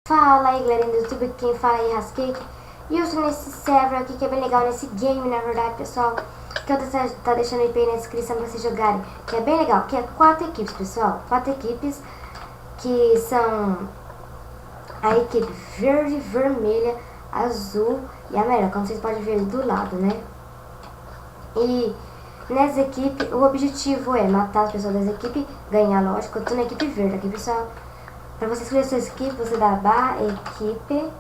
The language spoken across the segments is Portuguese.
Fala aí galera do YouTube, quem fala aí Rascake. E eu estou nesse server aqui que é bem legal, nesse game na verdade pessoal, que eu tá deixando o IP na descrição pra vocês jogarem, que é bem legal, que é 4 equipes pessoal, 4 equipes que são a equipe verde, vermelha, azul e amarela, como vocês podem ver do lado, né? E nessa equipe o objetivo é matar as pessoas dessa equipe, ganhar, lógico. Eu tô na equipe verde aqui pessoal. Para você escolher sua equipe, você dá barra equipe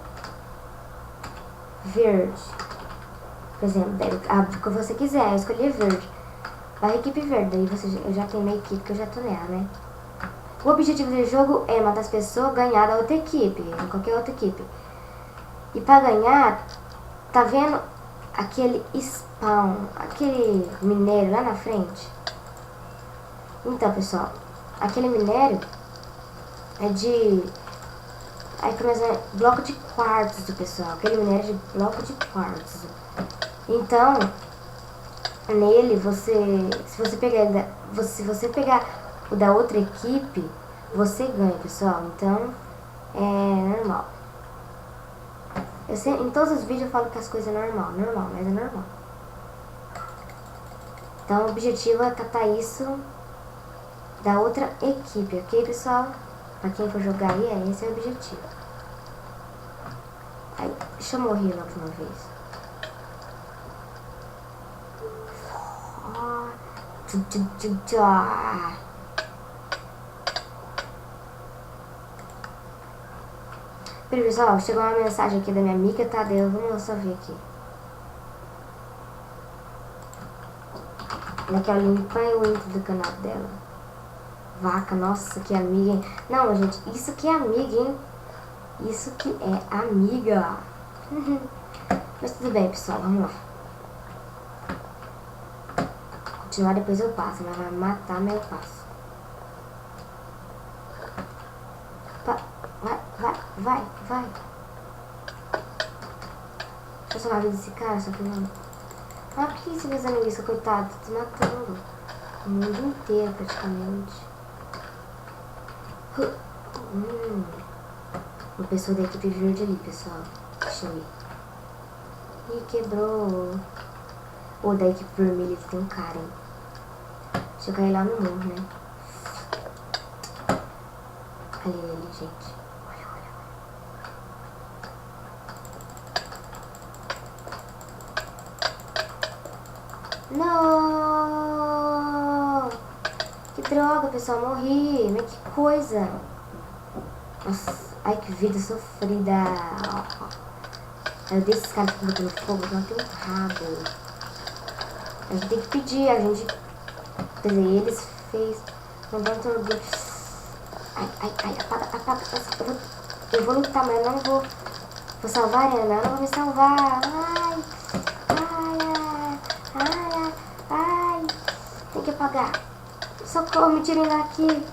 verde. Por exemplo, o que você quiser, eu escolhi verde. Barra equipe verde, aí eu já tenho minha equipe que eu já tô nela, né? O objetivo do jogo é matar as pessoas, ganhar da outra equipe, qualquer outra equipe. E para ganhar, tá vendo aquele spawn, aquele minério lá na frente? Então pessoal, aquele minério é de... aí começa bloco de quartzo, pessoal. Aquele minério de bloco de quartzo. Então, nele se você pegar o da outra equipe, você ganha, pessoal. Então, é normal. Em todos os vídeos eu falo que as coisas é normal, mas é normal. Então, o objetivo é catar isso da outra equipe, ok, pessoal? Pra quem for jogar aí, esse é o objetivo. Aí, deixa eu morrer logo de uma vez. Peraí, pessoal, chegou uma mensagem aqui da minha amiga, tá? Vamos só ver aqui. Ela quer o link para o link do canal dela. Vaca, nossa, que amiga, hein? Não, gente, isso que é amiga, hein? Isso que é amiga. Mas tudo bem, pessoal, vamos lá. Continuar, depois eu passo. Ela vai matar, mas eu passo. Vai. Deixa eu salvar a vida desse cara, só que não. Ah, por que esse fazendo isso, coitado? Tá matando o mundo inteiro, praticamente. Uma pessoa da equipe verde ali, pessoal. Deixa eu ver. Ih, quebrou. Ou da equipe vermelha tem um cara, hein? Deixa eu cair lá no morro, né? Ali, gente. Olha. Não! Que droga, pessoal. Morri. Mas que coisa. Nossa, ai que vida sofrida. Eu desses caras que botam no fogo, não tem um rabo. A gente tem que pedir, quer dizer, eles fez um tanto orgulho. Ai, apaga. Eu vou lutar, mas eu não vou salvar ela, eu não vou me salvar. Ai, tem que apagar. Socorro, me tirem daqui.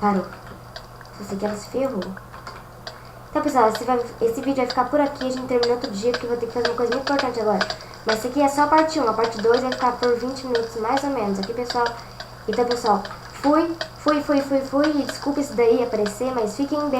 Parou. Se você quer, ela se ferrou. Então, pessoal, esse vídeo vai ficar por aqui. A gente termina outro dia, porque eu vou ter que fazer uma coisa muito importante agora. Mas esse aqui é só a parte 1. A parte 2 vai ficar por 20 minutos, mais ou menos. Aqui, pessoal. Então, pessoal, fui. E desculpa isso daí aparecer, mas fiquem bem.